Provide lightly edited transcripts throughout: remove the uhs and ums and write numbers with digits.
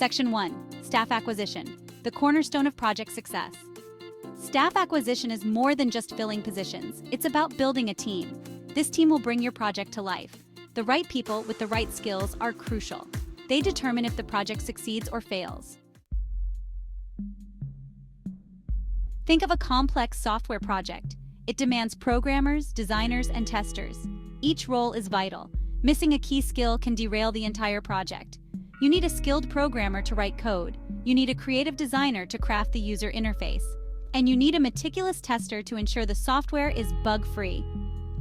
Section 1. Staff acquisition, the cornerstone of project success. Staff acquisition is more than just filling positions. It's about building a team. This team will bring your project to life. The right people with the right skills are crucial. They determine if the project succeeds or fails. Think of a complex software project. It demands programmers, designers, and testers. Each role is vital. Missing a key skill can derail the entire project. You need a skilled programmer to write code. You need a creative designer to craft the user interface. And you need a meticulous tester to ensure the software is bug-free.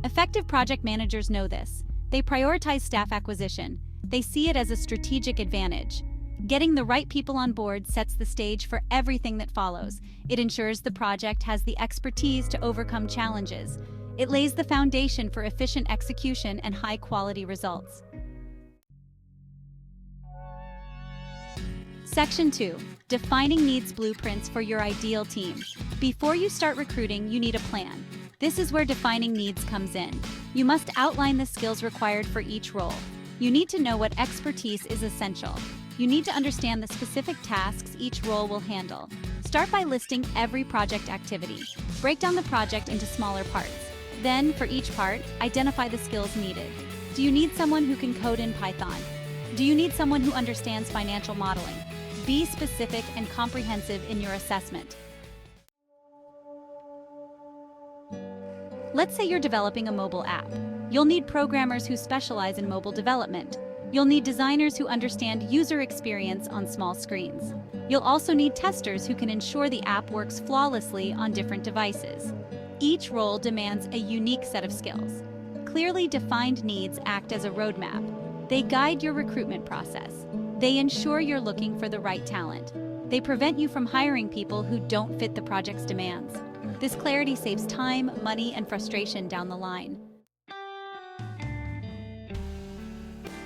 Effective project managers know this. They prioritize staff acquisition. They see it as a strategic advantage. Getting the right people on board sets the stage for everything that follows. It ensures the project has the expertise to overcome challenges. It lays the foundation for efficient execution and high-quality results. Section 2. Defining needs blueprints for your ideal team. Before you start recruiting, you need a plan. This is where defining needs comes in. You must outline the skills required for each role. You need to know what expertise is essential. You need to understand the specific tasks each role will handle. Start by listing every project activity. Break down the project into smaller parts. Then, for each part, identify the skills needed. Do you need someone who can code in Python? Do you need someone who understands financial modeling? Be specific and comprehensive in your assessment. Let's say you're developing a mobile app. You'll need programmers who specialize in mobile development. You'll need designers who understand user experience on small screens. You'll also need testers who can ensure the app works flawlessly on different devices. Each role demands a unique set of skills. Clearly defined needs act as a roadmap. They guide your recruitment process. They ensure you're looking for the right talent. They prevent you from hiring people who don't fit the project's demands. This clarity saves time, money, and frustration down the line.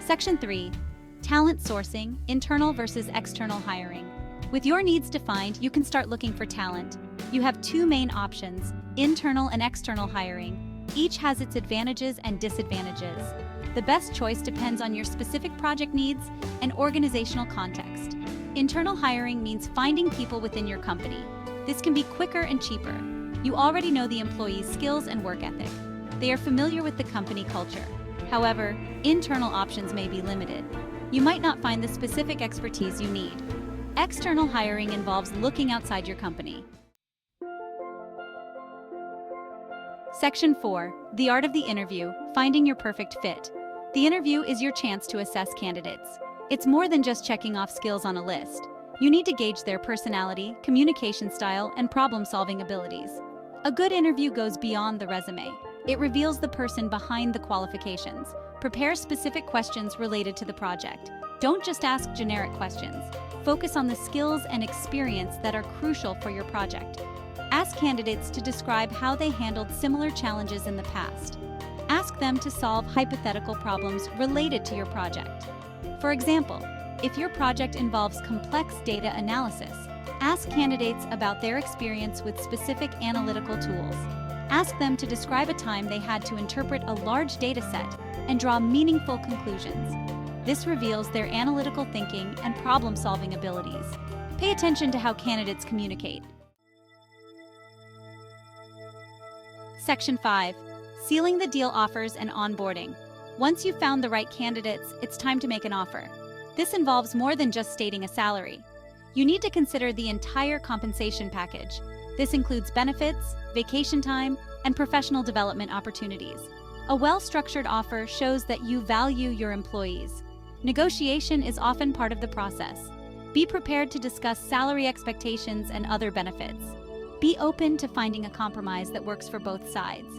Section 3. Talent sourcing, internal versus external hiring. With your needs defined, you can start looking for talent. You have two main options, internal and external hiring. Each has its advantages and disadvantages. The best choice depends on your specific project needs and organizational context. Internal hiring means finding people within your company. This can be quicker and cheaper. You already know the employee's skills and work ethic. They are familiar with the company culture. However, internal options may be limited. You might not find the specific expertise you need. External hiring involves looking outside your company. Section 4. The art of the interview, finding your perfect fit. The interview is your chance to assess candidates. It's more than just checking off skills on a list. You need to gauge their personality, communication style, and problem-solving abilities. A good interview goes beyond the resume. It reveals the person behind the qualifications. Prepare specific questions related to the project. Don't just ask generic questions. Focus on the skills and experience that are crucial for your project. Ask candidates to describe how they handled similar challenges in the past. Ask them to solve hypothetical problems related to your project. For example, if your project involves complex data analysis, ask candidates about their experience with specific analytical tools. Ask them to describe a time they had to interpret a large data set and draw meaningful conclusions. This reveals their analytical thinking and problem-solving abilities. Pay attention to how candidates communicate. Section 5. Sealing the deal offers and onboarding. Once you've found the right candidates, it's time to make an offer. This involves more than just stating a salary. You need to consider the entire compensation package. This includes benefits, vacation time, and professional development opportunities. A well-structured offer shows that you value your employees. Negotiation is often part of the process. Be prepared to discuss salary expectations and other benefits. Be open to finding a compromise that works for both sides.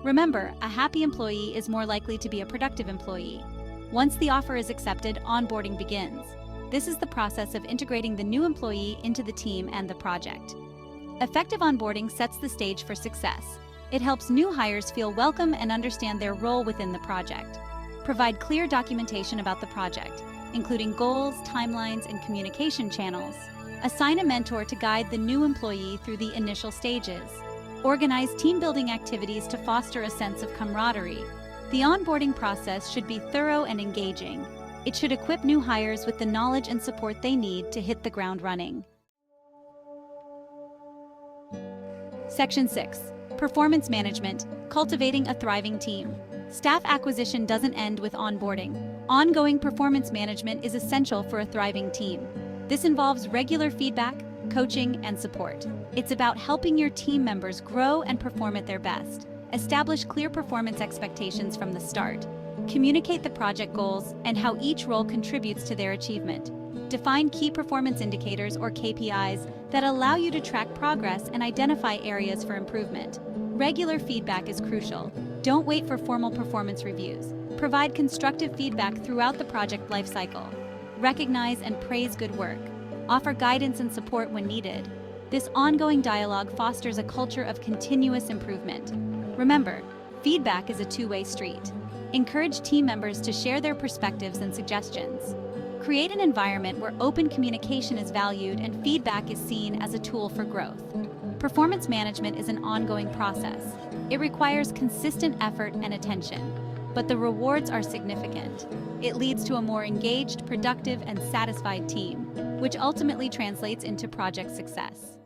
Remember, a happy employee is more likely to be a productive employee. Once the offer is accepted, onboarding begins. This is the process of integrating the new employee into the team and the project. Effective onboarding sets the stage for success. It helps new hires feel welcome and understand their role within the project. Provide clear documentation about the project, including goals, timelines, and communication channels. Assign a mentor to guide the new employee through the initial stages. Organize team-building activities to foster a sense of camaraderie. The onboarding process should be thorough and engaging. It should equip new hires with the knowledge and support they need to hit the ground running. Section 6. Performance Management, Cultivating a Thriving Team. Staff acquisition doesn't end with onboarding. Ongoing performance management is essential for a thriving team. This involves regular feedback, coaching, and support. It's about helping your team members grow and perform at their best. Establish clear performance expectations from the start. Communicate the project goals and how each role contributes to their achievement. Define key performance indicators or KPIs that allow you to track progress and identify areas for improvement. Regular feedback is crucial. Don't wait for formal performance reviews. Provide constructive feedback throughout the project lifecycle. Recognize and praise good work. Offer guidance and support when needed. This ongoing dialogue fosters a culture of continuous improvement. Remember, feedback is a two-way street. Encourage team members to share their perspectives and suggestions. Create an environment where open communication is valued and feedback is seen as a tool for growth. Performance management is an ongoing process. It requires consistent effort and attention, but the rewards are significant. It leads to a more engaged, productive, and satisfied team, which ultimately translates into project success.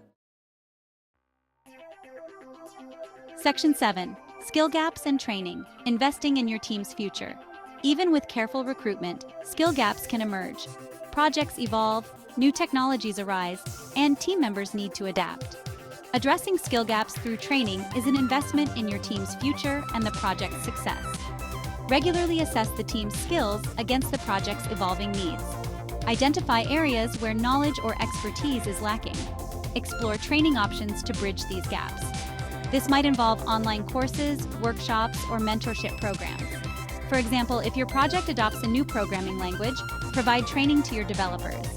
Section 7. Skill gaps and training, investing in your team's future. Even with careful recruitment, skill gaps can emerge. Projects evolve, new technologies arise, and team members need to adapt. Addressing skill gaps through training is an investment in your team's future and the project's success. Regularly assess the team's skills against the project's evolving needs. Identify areas where knowledge or expertise is lacking. Explore training options to bridge these gaps. This might involve online courses, workshops, or mentorship programs. For example, if your project adopts a new programming language, provide training to your developers.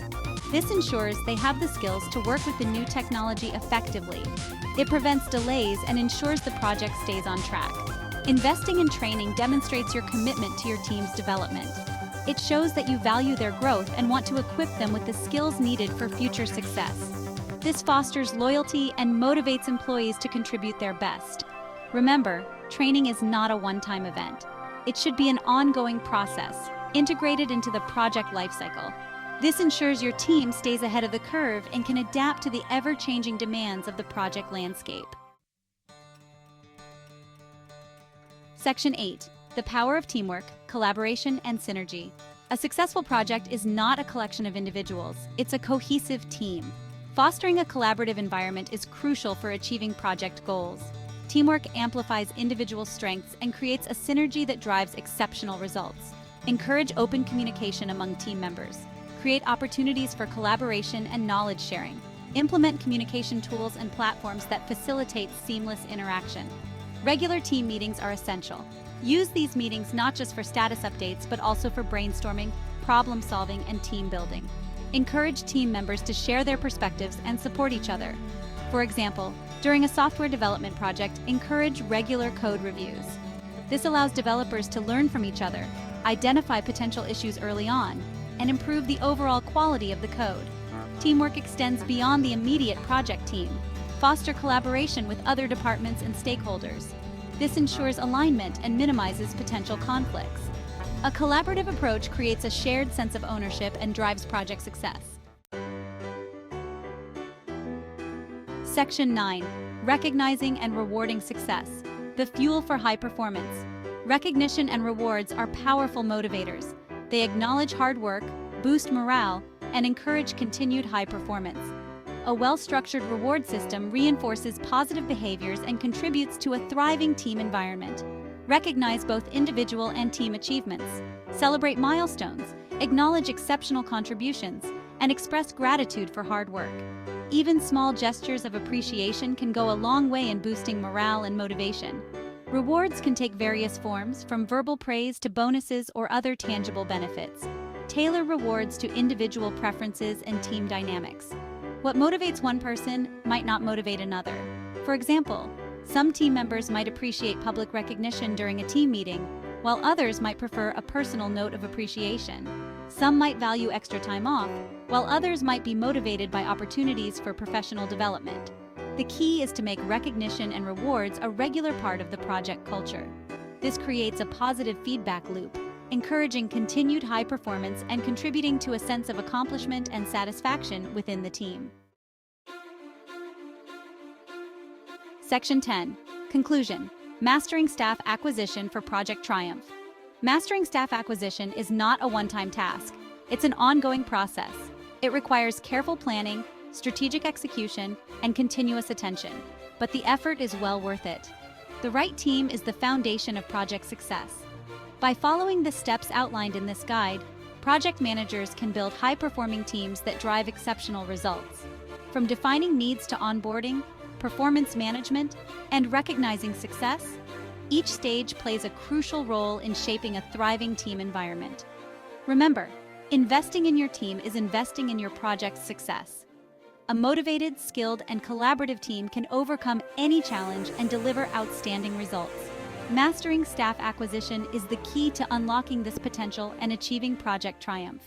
This ensures they have the skills to work with the new technology effectively. It prevents delays and ensures the project stays on track. Investing in training demonstrates your commitment to your team's development. It shows that you value their growth and want to equip them with the skills needed for future success. This fosters loyalty and motivates employees to contribute their best. Remember, training is not a one-time event. It should be an ongoing process, integrated into the project lifecycle. This ensures your team stays ahead of the curve and can adapt to the ever-changing demands of the project landscape. Section 8. The power of teamwork, collaboration, and synergy. A successful project is not a collection of individuals, it's a cohesive team. Fostering a collaborative environment is crucial for achieving project goals. Teamwork amplifies individual strengths and creates a synergy that drives exceptional results. Encourage open communication among team members. Create opportunities for collaboration and knowledge sharing. Implement communication tools and platforms that facilitate seamless interaction. Regular team meetings are essential. Use these meetings not just for status updates, but also for brainstorming, problem solving, and team building. Encourage team members to share their perspectives and support each other. For example, during a software development project, encourage regular code reviews. This allows developers to learn from each other, identify potential issues early on, and improve the overall quality of the code. Teamwork extends beyond the immediate project team. Foster collaboration with other departments and stakeholders. This ensures alignment and minimizes potential conflicts. A collaborative approach creates a shared sense of ownership and drives project success. Section 9. Recognizing and rewarding success. The fuel for high performance. Recognition and rewards are powerful motivators. They acknowledge hard work, boost morale, and encourage continued high performance. A well-structured reward system reinforces positive behaviors and contributes to a thriving team environment. Recognize both individual and team achievements. Celebrate milestones, acknowledge exceptional contributions, and express gratitude for hard work. Even small gestures of appreciation can go a long way in boosting morale and motivation. Rewards can take various forms, from verbal praise to bonuses or other tangible benefits. Tailor rewards to individual preferences and team dynamics. What motivates one person might not motivate another. For example, some team members might appreciate public recognition during a team meeting, while others might prefer a personal note of appreciation. Some might value extra time off, while others might be motivated by opportunities for professional development. The key is to make recognition and rewards a regular part of the project culture. This creates a positive feedback loop, encouraging continued high performance and contributing to a sense of accomplishment and satisfaction within the team. Section 10. Conclusion. Mastering staff acquisition for Project Triumph. Mastering staff acquisition is not a one-time task. It's an ongoing process. It requires careful planning, strategic execution, and continuous attention. But the effort is well worth it. The right team is the foundation of project success. By following the steps outlined in this guide, project managers can build high-performing teams that drive exceptional results. From defining needs to onboarding, performance management, and recognizing success, each stage plays a crucial role in shaping a thriving team environment. Remember, investing in your team is investing in your project's success. A motivated, skilled, and collaborative team can overcome any challenge and deliver outstanding results. Mastering staff acquisition is the key to unlocking this potential and achieving Project Triumph.